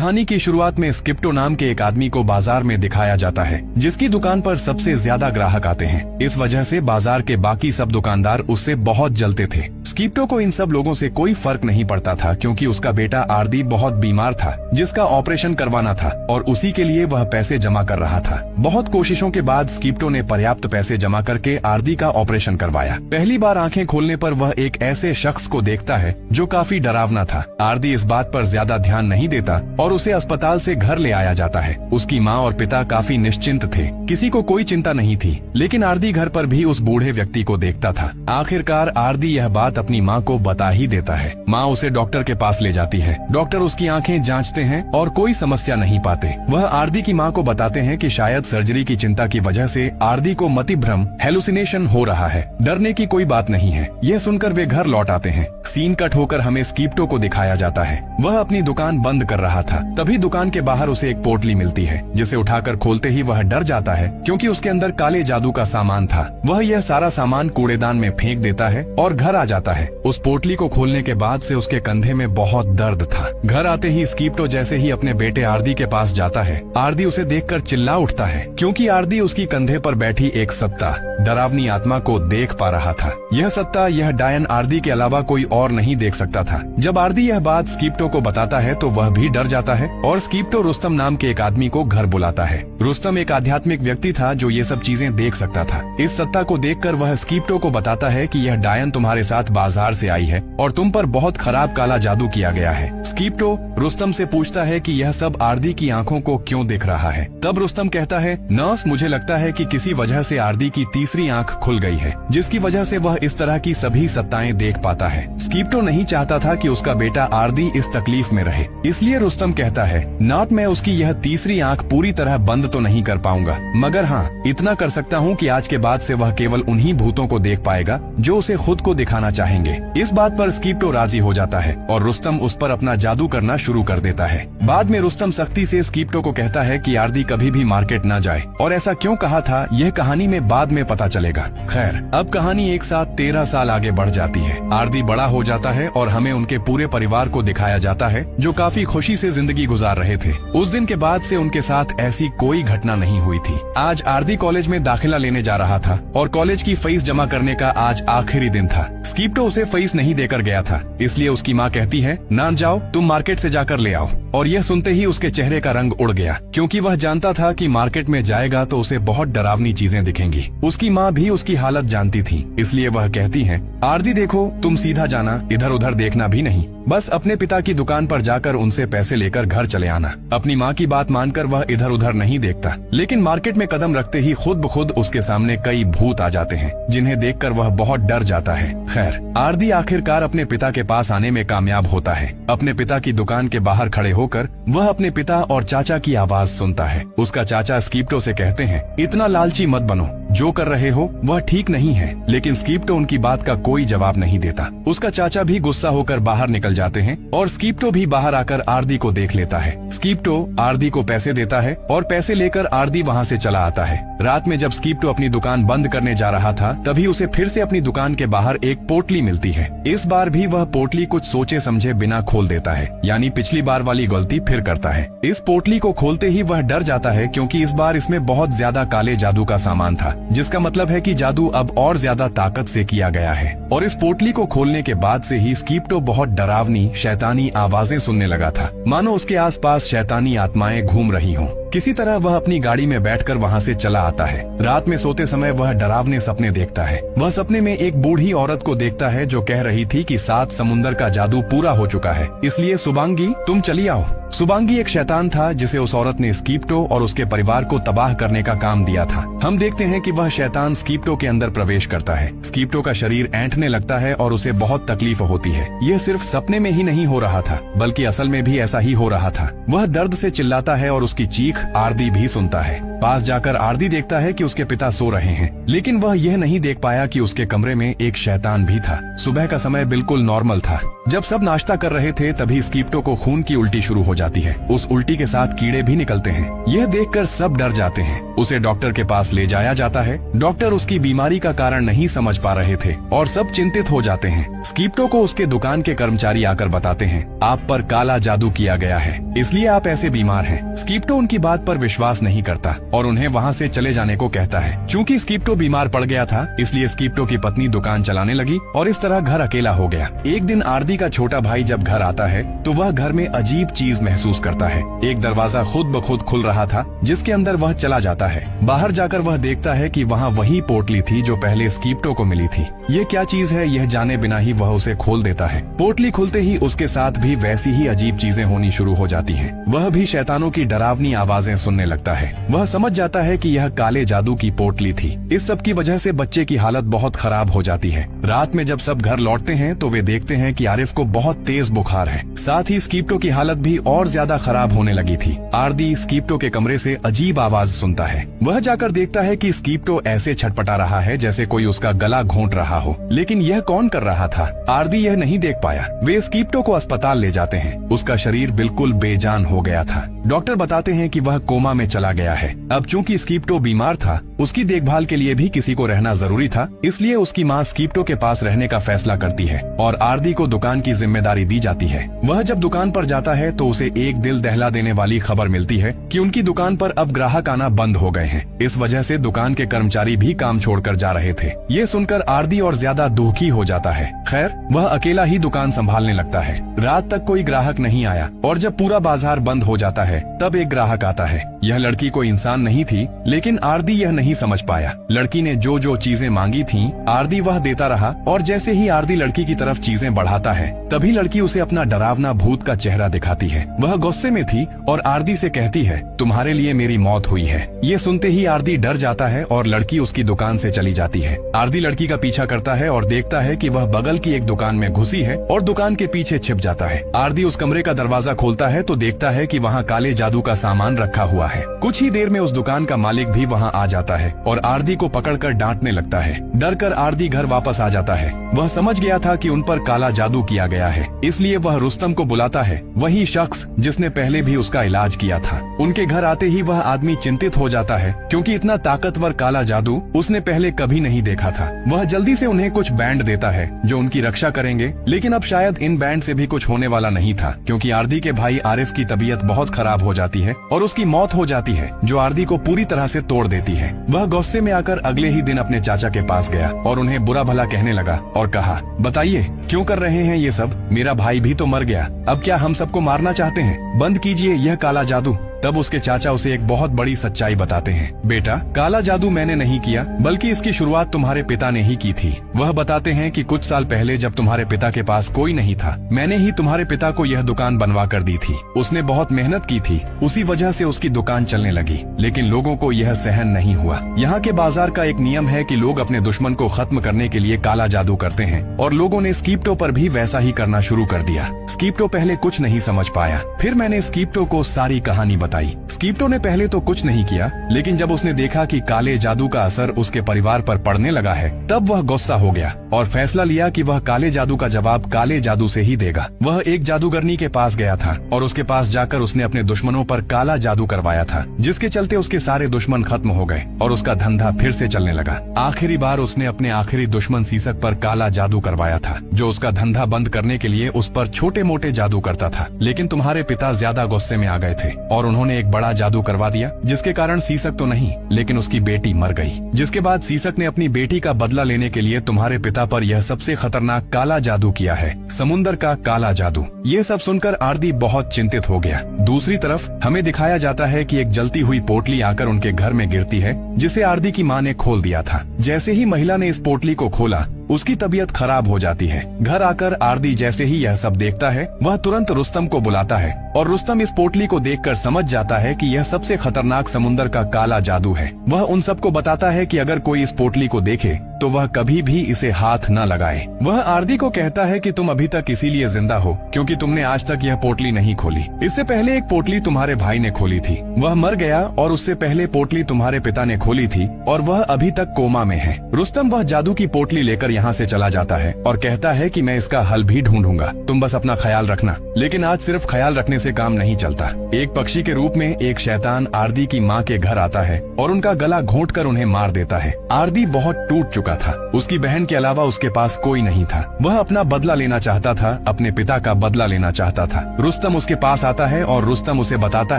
कहानी की शुरुआत में स्किप्टो नाम के एक आदमी को बाजार में दिखाया जाता है, जिसकी दुकान पर सबसे ज्यादा ग्राहक आते हैं। इस वजह से बाजार के बाकी सब दुकानदार उससे बहुत जलते थे। स्किप्टो को इन सब लोगों से कोई फर्क नहीं पड़ता था, क्योंकि उसका बेटा आरदी बहुत बीमार था, जिसका ऑपरेशन करवाना था और उसी के लिए वह पैसे जमा कर रहा था। बहुत कोशिशों के बाद स्किप्टो ने पर्याप्त पैसे जमा करके आरदी का ऑपरेशन करवाया। पहली बार आंखें खोलने पर वह एक ऐसे शख्स को देखता है जो काफी डरावना था। आरदी इस बात पर ज्यादा ध्यान नहीं देता और उसे अस्पताल से घर ले आया जाता है। उसकी माँ और पिता काफी निश्चिंत थे, किसी को कोई चिंता नहीं थी, लेकिन आरदी घर पर भी उस बूढ़े व्यक्ति को देखता था। आखिरकार आरदी यह बात अपनी माँ को बता ही देता है। माँ उसे डॉक्टर के पास ले जाती है। डॉक्टर उसकी आंखें जांचते हैं और कोई समस्या नहीं पाते। वह आरदी की माँ को बताते हैं कि शायद सर्जरी की चिंता की वजह से आरदी को मतिभ्रम हेलुसिनेशन हो रहा है। डरने की कोई बात नहीं है। यह सुनकर वे घर लौट आते हैं। सीन कट होकर हमें स्किप्टो को दिखाया जाता है। वह अपनी दुकान बंद कर रहा था। तभी दुकान के बाहर उसे एक पोटली मिलती है, जिसे उठाकर खोलते ही वह डर जाता है, क्योंकि उसके अंदर काले जादू का सामान था। वह यह सारा सामान कूड़ेदान में फेंक देता है और घर आ जाता है। उस पोटली को खोलने के बाद से उसके कंधे में बहुत दर्द था। घर आते ही स्किप्टो जैसे ही अपने बेटे आरदी के पास जाता है, आरदी उसे देखकर चिल्ला उठता है, क्योंकि आरदी उसकी कंधे पर बैठी एक सत्ता, डरावनी आत्मा को देख पा रहा था। यह सत्ता, यह डायन आरदी के अलावा कोई और नहीं देख सकता था। जब आरदी यह बात स्किप्टो को बताता है तो वह भी डर जाता है और स्किप्टो रुस्तम नाम के एक आदमी को घर बुलाता है। रुस्तम एक आध्यात्मिक व्यक्ति था जो ये सब चीजें देख सकता था। इस सत्ता को देखकर वह स्किप्टो को बताता है कि यह डायन तुम्हारे साथ बाजार से आई है और तुम पर बहुत खराब काला जादू किया गया है। स्किप्टो रुस्तम से पूछता है कि यह सब आरदी की आंखों को क्यों दिख रहा है। तब रुस्तम कहता है, नर्स, मुझे लगता है कि किसी वजह से आरदी की तीसरी आंख खुल गई है, जिसकी वजह से वह इस तरह की सभी सत्ताएं देख पाता है। स्किप्टो नहीं चाहता था कि उसका बेटा आरदी इस तकलीफ में रहे, इसलिए रुस्तम कहता है, नॉट मैं उसकी यह तीसरी आंख पूरी तरह बंद तो नहीं कर पाऊंगा, मगर हाँ इतना कर सकता हूँ कि आज के बाद से वह केवल उन्हीं भूतों को देख पाएगा जो उसे खुद को दिखाना चाहेंगे। इस बात पर स्किप्टो राजी हो जाता है और रुस्तम उस पर अपना जादू करना शुरू कर देता है। बाद में रुस्तम सख्ती से स्किप्टो को कहता है कि आरदी कभी भी मार्केट न जाए, और ऐसा क्यों कहा था यह कहानी में बाद में पता चलेगा। खैर, अब कहानी एक साथ 13 साल आगे बढ़ जाती है। आरदी बड़ा हो जाता है और हमें उनके पूरे परिवार को दिखाया जाता है, जो काफी खुशी से जिंदगी गुजार रहे थे। उस दिन के बाद से उनके साथ ऐसी कोई घटना नहीं हुई थी। आज आरदी कॉलेज में दाखिला लेने जा रहा था और कॉलेज की फीस जमा करने का आज आखिरी दिन था। स्किप्टो उसे फीस नहीं देकर गया था, इसलिए उसकी माँ कहती है, ना जाओ, तुम मार्केट से जाकर ले आओ। और यह सुनते ही उसके चेहरे का रंग उड़ गया, क्योंकि वह जानता था कि मार्केट में जाएगा तो उसे बहुत डरावनी चीजें दिखेंगी। उसकी माँ भी उसकी हालत जानती थी, इसलिए वह कहती है, आरदी देखो, तुम सीधा जाना, इधर उधर देखना भी नहीं, बस अपने पिता की दुकान पर जाकर उनसे पैसे लेकर घर चले आना। अपनी माँ की बात मानकर वह इधर उधर नहीं देखता, लेकिन मार्केट में कदम रखते ही खुद ब खुद उसके सामने कई भूत आ जाते हैं, जिन्हें देखकर वह बहुत डर जाता है। खैर, आरदी आखिरकार अपने पिता के पास आने में कामयाब होता है। अपने पिता की दुकान के बाहर खड़े होकर वह अपने पिता और चाचा की आवाज सुनता है। उसका चाचा स्किप्टो से कहते हैं, इतना लालची मत बनो, जो कर रहे हो वह ठीक नहीं है। लेकिन स्किप्टो उनकी बात का कोई जवाब नहीं देता। उसका चाचा भी गुस्सा होकर बाहर निकल जाते हैं और स्किप्टो भी बाहर आकर आरदी को देख लेता है। स्किप्टो आरदी को पैसे देता है और पैसे लेकर आरदी वहाँ से चला आता है। रात में जब स्किप्टो अपनी दुकान बंद करने जा रहा था, तभी उसे फिर से अपनी दुकान के बाहर एक पोटली मिलती है। इस बार भी वह पोटली कुछ सोचे समझे बिना खोल देता है, यानी पिछली बार वाली गलती फिर करता है। इस पोटली को खोलते ही वह डर जाता है, क्योंकि इस बार इसमें बहुत ज्यादा काले जादू का सामान था, जिसका मतलब है कि जादू अब और ज्यादा ताकत से किया गया है। और इस पोटली को खोलने के बाद से ही स्किप्टो बहुत डरावनी शैतानी आवाजें सुनने लगा था, मानो उसके आसपास शैतानी आत्माएं घूम रही हों। किसी तरह वह अपनी गाड़ी में बैठकर वहाँ से चला आता है। रात में सोते समय वह डरावने सपने देखता है। वह सपने में एक बूढ़ी औरत को देखता है जो कह रही थी कि 7 समुंदर का जादू पूरा हो चुका है, इसलिए सुबांगी तुम चली आओ। सुबांगी एक शैतान था जिसे उस औरत ने स्किप्टो और उसके परिवार को तबाह करने का काम दिया था। हम देखते हैं कि वह शैतान स्किप्टो के अंदर प्रवेश करता है। स्किप्टो का शरीर ऐंठने लगता है और उसे बहुत तकलीफ होती है। यह सिर्फ सपने में ही नहीं हो रहा था, बल्कि असल में भी ऐसा ही हो रहा था। वह दर्द से चिल्लाता है और उसकी चीख आरदी भी सुनता है। पास जाकर आरदी देखता है कि उसके पिता सो रहे हैं, लेकिन वह यह नहीं देख पाया कि उसके कमरे में एक शैतान भी था। सुबह का समय बिल्कुल नॉर्मल था। जब सब नाश्ता कर रहे थे तभी स्कीप्टो को खून की उल्टी शुरू हो जाती है। उस उल्टी के साथ कीड़े भी निकलते हैं। यह देखकर सब डर जाते हैं। उसे डॉक्टर के पास ले जाया जाता है। डॉक्टर उसकी बीमारी का कारण नहीं समझ पा रहे थे और सब चिंतित हो जाते हैं। स्कीप्टो को उसके दुकान के कर्मचारी आकर बताते हैं, आप पर काला जादू किया गया है, इसलिए आप ऐसे बीमार हैं। स्कीप्टो उनकी बात पर विश्वास नहीं करता और उन्हें वहाँ से चले जाने को कहता है। चूँकि स्कीप्टो बीमार पड़ गया था, इसलिए स्कीप्टो की पत्नी दुकान चलाने लगी और इस तरह घर अकेला हो गया। एक दिन आरदी का छोटा भाई जब घर आता है तो वह घर में अजीब चीज महसूस करता है। एक दरवाजा खुद ब खुद खुल रहा था, जिसके अंदर वह चला जाता है। बाहर जाकर वह देखता है कि वहाँ वही पोटली थी जो पहले स्कीप्टो को मिली थी। ये क्या चीज है, यह जाने बिना ही वह उसे खोल देता है। पोटली खुलते ही उसके साथ भी वैसी ही अजीब चीजें होनी शुरू हो जाती हैं। वह भी शैतानों की डरावनी आवाजें सुनने लगता है। वह समझ जाता है कि यह काले जादू की पोटली थी। इस सब की वजह से बच्चे की हालत बहुत खराब हो जाती है। रात में जब सब घर लौटते हैं तो वे देखते हैं कि आरिफ को बहुत तेज बुखार है। साथ ही स्कीप्टो की हालत भी और ज्यादा खराब होने लगी थी। आरदी स्कीप्टो के कमरे से अजीब आवाज सुनता है। वह जाकर देखता है कि स्कीप्टो ऐसे छटपटा रहा है जैसे कोई उसका गला घोंट रहा हो, लेकिन यह कौन कर रहा था? आरदी यह नहीं देख पाया। वे स्कीप्टो को अस्पताल ले जाते हैं। उसका शरीर बिल्कुल बेजान हो गया था। डॉक्टर बताते हैं कि वह कोमा में चला गया है। अब चूंकि स्कीप्टो बीमार था, उसकी देखभाल के लिए भी किसी को रहना जरूरी था, इसलिए उसकी माँ स्कीप्टो के पास रहने का फैसला करती है और आरदी को दुकान की जिम्मेदारी दी जाती है। वह जब दुकान पर जाता है तो उसे एक दिल दहला देने वाली खबर मिलती है कि उनकी दुकान पर अब ग्राहक आना बंद हो गए हैं। इस वजह से दुकान के कर्मचारी भी काम छोड़कर जा रहे थे। ये सुनकर आरदी और ज्यादा दुखी हो जाता है। खैर, वह अकेला ही दुकान संभालने लगता है। रात तक कोई ग्राहक नहीं आया और जब पूरा बाजार बंद हो जाता है तब एक ग्राहक आता है। यह लड़की कोई इंसान नहीं थी, लेकिन आरदी यह नहीं समझ पाया। लड़की ने जो जो चीजें मांगी थीं, आरदी वह देता रहा और जैसे ही आरदी लड़की की तरफ चीजें बढ़ाता है, तभी लड़की उसे अपना डरावना भूत का चेहरा दिखाती है। वह गुस्से में थी और आरदी से कहती है, तुम्हारे लिए मेरी मौत हुई है। ये सुनते ही आरदी डर जाता है और लड़की उसकी दुकान से चली जाती है। आरदी लड़की का पीछा करता है और देखता है कि वह बगल की एक दुकान में घुसी है और दुकान के पीछे छिप जाता है। आरदी उस कमरे का दरवाजा खोलता है तो देखता है कि वहाँ काले जादू का सामान रखा हुआ है। कुछ ही देर में उस दुकान का मालिक भी वहाँ आ जाता है और आरदी को पकड़कर डांटने लगता है। डर कर आरदी घर वापस आ जाता है। वह समझ गया था कि उन पर काला जादू किया गया है, इसलिए वह रुस्तम को बुलाता है, वही शख्स जिसने पहले भी उसका इलाज किया था। उनके घर आते ही वह आदमी चिंतित हो जाता है, क्योंकि इतना ताकतवर काला जादू उसने पहले कभी नहीं देखा था। वह जल्दी से उन्हें कुछ बैंड देता है जो उनकी रक्षा करेंगे, लेकिन अब शायद इन बैंड से भी कुछ होने वाला नहीं था, क्योंकि आरदी के भाई आरिफ की तबीयत बहुत खराब हो जाती है और उसकी मौत हो जाती है, जो आरदी को पूरी तरह से तोड़ देती है। वह गुस्से में आकर अगले ही दिन अपने चाचा के पास गया और उन्हें बुरा भला कहने लगा और कहा, बताइए क्यों कर रहे हैं ये सब? मेरा भाई भी तो मर गया, अब क्या हम सबको मारना चाहते हैं? बंद कीजिए यह काला जादू। तब उसके चाचा उसे एक बहुत बड़ी सच्चाई बताते हैं। बेटा, काला जादू मैंने नहीं किया, बल्कि इसकी शुरुआत तुम्हारे पिता ने ही की थी। वह बताते हैं कि कुछ साल पहले जब तुम्हारे पिता के पास कोई नहीं था, मैंने ही तुम्हारे पिता को यह दुकान बनवा कर दी थी। उसने बहुत मेहनत की थी, उसी वजह से उसकी दुकान चलने लगी, लेकिन लोगों को यह सहन नहीं हुआ। यहाँ के बाजार का एक नियम है कि लोग अपने दुश्मन को खत्म करने के लिए काला जादू करते हैं, और लोगों ने स्कीप्टो पर भी वैसा ही करना शुरू कर दिया। स्कीप्टो पहले कुछ नहीं समझ पाया, फिर मैंने स्कीप्टो को सारी कहानी बताई। स्कीप्टो ने पहले तो कुछ नहीं किया, लेकिन जब उसने देखा कि काले जादू का असर उसके परिवार पर पड़ने लगा है, तब वह गुस्सा हो गया और फैसला लिया कि वह काले जादू का जवाब काले जादू से ही देगा। वह एक जादूगरनी के पास गया था और उसके पास जाकर उसने अपने दुश्मनों पर काला जादू करवाया था, जिसके चलते उसके सारे दुश्मन खत्म हो गए और उसका धंधा फिर से चलने लगा। आखिरी बार उसने अपने आखिरी दुश्मन सीसक पर काला जादू करवाया था, जो उसका धंधा बंद करने के लिए उस पर छोटे मोटे जादू करता था। लेकिन तुम्हारे पिता ज्यादा गुस्से में आ गए थे और उन्होंने एक बड़ा जादू करवा दिया, जिसके कारण सीसक तो नहीं लेकिन उसकी बेटी मर गई। जिसके बाद सीसक ने अपनी बेटी का बदला लेने के लिए तुम्हारे पिता पर यह सबसे खतरनाक काला जादू किया है, समुंदर का काला जादू। ये सब सुनकर आरदी बहुत चिंतित हो गया। दूसरी तरफ हमें दिखाया जाता है कि एक जलती हुई पोटली आकर उनके घर में गिरती है, जिसे आरदी की माँ ने खोल दिया था। जैसे ही महिला ने इस पोटली को खोला, उसकी तबीयत खराब हो जाती है। घर आकर आरदी जैसे ही यह सब देखता है, वह तुरंत रुस्तम को बुलाता है और रुस्तम इस पोटली को देखकर समझ जाता है कि यह सबसे खतरनाक समुंदर का काला जादू है। वह उन सबको बताता है कि अगर कोई इस पोटली को देखे तो वह कभी भी इसे हाथ न लगाए। वह आरदी को कहता है कि तुम अभी तक इसीलिए जिंदा हो क्योंकि तुमने आज तक यह पोटली नहीं खोली। इससे पहले एक पोटली तुम्हारे भाई ने खोली थी, वह मर गया, और उससे पहले पोटली तुम्हारे पिता ने खोली थी और वह अभी तक कोमा में है। रुस्तम वह जादू की पोटली लेकर यहाँ से चला जाता है और कहता है कि मैं इसका हल भी ढूंढूंगा, तुम बस अपना ख्याल रखना। लेकिन आज सिर्फ ख्याल रखने से काम नहीं चलता। एक पक्षी के रूप में एक शैतान आरदी की माँ के घर आता है और उनका गला घोंटकर उन्हें मार देता है। आरदी बहुत टूट चुका था, उसकी बहन के अलावा उसके पास कोई नहीं था। वह अपना बदला लेना चाहता था, अपने पिता का बदला लेना चाहता था। रुस्तम उसके पास आता है और रुस्तम उसे बताता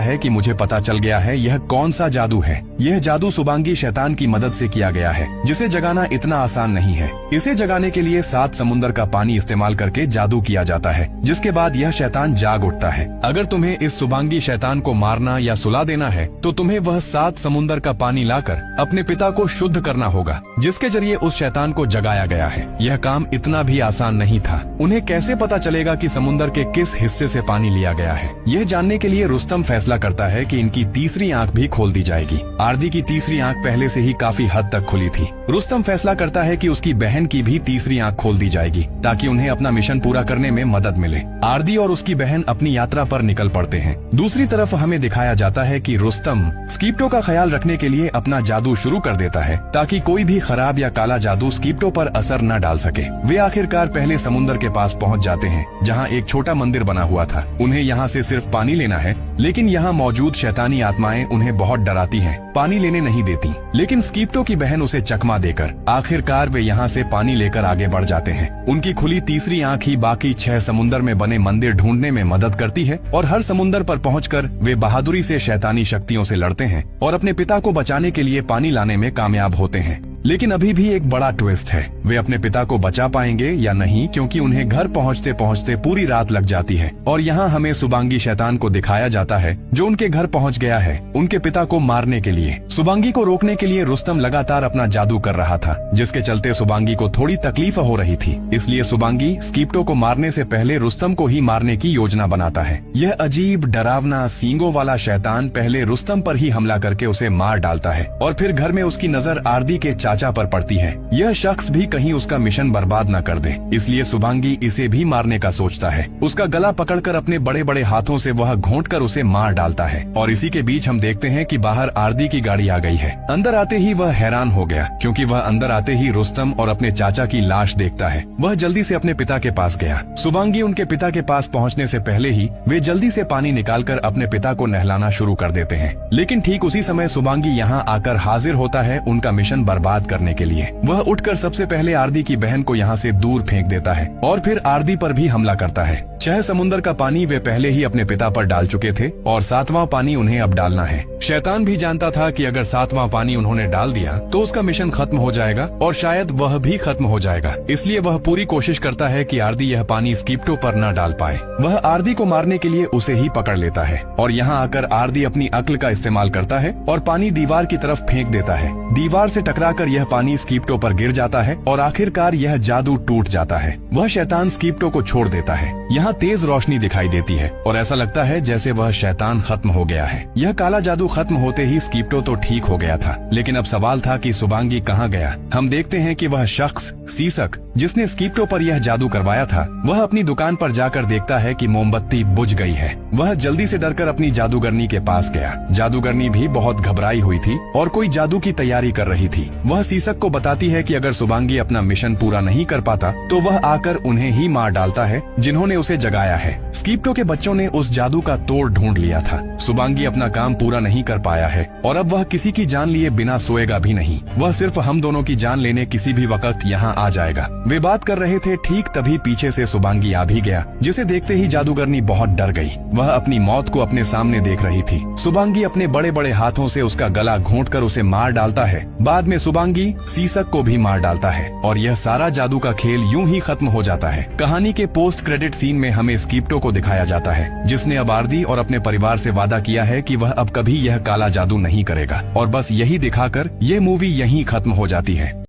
है कि मुझे पता चल गया है यह कौन सा जादू है। यह जादू सुबांगी शैतान की मदद से किया गया है, जिसे जगाना इतना आसान नहीं है। इसे जगाने के लिए 7 समुंदर का पानी इस्तेमाल करके जादू किया जाता है, जिसके बाद यह शैतान जाग उठता है। अगर तुम्हें इस सुबांगी शैतान को मारना या सुला देना है तो तुम्हें वह 7 समुंदर का पानी लाकर अपने पिता को शुद्ध करना होगा, जिसके जरिए उस शैतान को जगाया गया है। यह काम इतना भी आसान नहीं था। उन्हें कैसे पता चलेगा कि समुंदर के किस हिस्से से पानी लिया गया है? यह जानने के लिए रुस्तम फैसला करता है कि इनकी तीसरी आंख भी खोल दी जाएगी। आरदी की तीसरी आंख पहले से ही काफी हद तक खुली थी। रुस्तम फैसला करता है कि उसकी बहन की भी तीसरी आंख खोल दी जाएगी ताकि उन्हें अपना मिशन पूरा करने में मदद मिले। आरदी और उसकी बहन अपनी यात्रा पर निकल पड़ते हैं। दूसरी तरफ हमें दिखाया जाता है कि रुस्तम स्कीप्टो का ख्याल रखने के लिए अपना जादू शुरू कर देता है ताकि कोई भी खराब या काला जादू स्कीप्टो पर असर न डाल सके। वे आखिरकार पहले समुंदर के पास पहुंच जाते हैं जहां एक छोटा मंदिर बना हुआ था। उन्हें यहां से सिर्फ पानी लेना है, लेकिन यहां मौजूद शैतानी आत्माएं उन्हें बहुत डराती हैं, पानी लेने नहीं देती। लेकिन स्कीप्टो की बहन उसे चकमा देकर आखिरकार वे यहां से पानी लेकर आगे बढ़ जाते हैं। उनकी खुली तीसरी आंख ही बाकी 6 समुंदर में बने मंदिर ढूंढने में मदद करती है और हर समुंदर पर पहुंचकर वे बहादुरी से शैतानी शक्तियों से लड़ते हैं और अपने पिता को बचाने के लिए पानी लाने में कामयाब होते हैं। लेकिन अभी भी एक बड़ा ट्विस्ट है, वे अपने पिता को बचा पाएंगे या नहीं, क्योंकि उन्हें घर पहुंचते पहुंचते पूरी रात लग जाती है। और यहाँ हमें सुबांगी शैतान को दिखाया जाता है जो उनके घर पहुंच गया है उनके पिता को मारने के लिए। सुबांगी को रोकने के लिए रुस्तम लगातार अपना जादू कर रहा था, जिसके चलते सुबांगी को थोड़ी तकलीफ हो रही थी। इसलिए सुबांगी स्कीप्टो को मारने से पहले रुस्तम को ही मारने की योजना बनाता है। यह अजीब डरावना सींगों वाला शैतान पहले रुस्तम पर ही हमला करके उसे मार डालता है और फिर घर में उसकी नजर आरदी के चाचा पर पड़ती है। यह शख्स भी कहीं उसका मिशन बर्बाद न कर दे, इसलिए सुबांगी इसे भी मारने का सोचता है। उसका गला पकड़कर अपने बड़े बड़े हाथों से वह घोंटकर उसे मार डालता है। और इसी के बीच हम देखते हैं कि बाहर आरदी की गाड़ी आ गई है। अंदर आते ही वह हैरान हो गया, क्योंकि वह अंदर आते ही रुस्तम और अपने चाचा की लाश देखता है। वह जल्दी से अपने पिता के पास गया। सुबांगी उनके पिता के पास पहुँचने से पहले ही वे जल्दी से पानी निकालकर अपने पिता को नहलाना शुरू कर देते हैं। लेकिन ठीक उसी समय सुबांगी यहाँ आकर हाजिर होता है उनका मिशन बर्बाद करने के लिए। वह उठकर सबसे पहले आरदी की बहन को यहाँ से दूर फेंक देता है और फिर आरदी पर भी हमला करता है। 6 समुंदर का पानी वे पहले ही अपने पिता पर डाल चुके थे और 7वां पानी उन्हें अब डालना है। शैतान भी जानता था कि अगर 7वां पानी उन्होंने डाल दिया तो उसका मिशन खत्म हो जाएगा और शायद वह भी खत्म हो जाएगा। इसलिए वह पूरी कोशिश करता है कि आरदी यह पानी स्कीप्टो पर न डाल पाए। वह आरदी को मारने के लिए उसे ही पकड़ लेता है और यहाँ आकर आरदी अपनी अक्ल का इस्तेमाल करता है और पानी दीवार की तरफ फेंक देता है। दीवार से टकराकर यह पानी स्कीप्टो पर गिर जाता है और आखिरकार यह जादू टूट जाता है। वह शैतान स्कीप्टो को छोड़ देता है। यहाँ तेज रोशनी दिखाई देती है और ऐसा लगता है जैसे वह शैतान खत्म हो गया है। यह काला जादू खत्म होते ही स्कीप्टो तो ठीक हो गया था, लेकिन अब सवाल था कि सुबांगी कहाँ गया। हम देखते हैं कि वह शख्स सीसक जिसने स्कीप्टो पर यह जादू करवाया था, वह अपनी दुकान पर जाकर देखता है कि मोमबत्ती बुझ गई है। वह जल्दी से डरकर अपनी जादूगरनी के पास गया। जादूगरनी भी बहुत घबराई हुई थी और कोई जादू की तैयारी कर रही थी। वह सीसक को बताती है कि अगर सुबांगी अपना मिशन पूरा नहीं कर पाता तो वह आकर उन्हें ही मार डालता है जिन्होंने उसे जगाया है। स्कीप्टो के बच्चों ने उस जादू का तोड़ ढूंढ लिया था। सुबांगी अपना काम पूरा नहीं कर पाया है और अब वह किसी की जान लिए बिना सोएगा भी नहीं। वह सिर्फ हम दोनों की जान लेने किसी भी वक्त यहाँ आ जाएगा। वे बात कर रहे थे, ठीक तभी पीछे से सुबांगी आ भी गया, जिसे देखते ही जादूगरनी बहुत डर गई। वह अपनी मौत को अपने सामने देख रही थी। सुबांगी अपने बड़े बड़े हाथों से उसका गला घोंटकर उसे मार डालता है। बाद में सुबांगी सीसक को भी मार डालता है और यह सारा जादू का खेल यूं ही खत्म हो जाता है। कहानी के पोस्ट क्रेडिट सीन में हमें स्कीप्टो को दिखाया जाता है, जिसने अब आरदी और अपने परिवार से वादा किया है कि वह अब कभी यह काला जादू नहीं करेगा। और बस यही दिखाकर ये मूवी यहीं खत्म हो जाती है।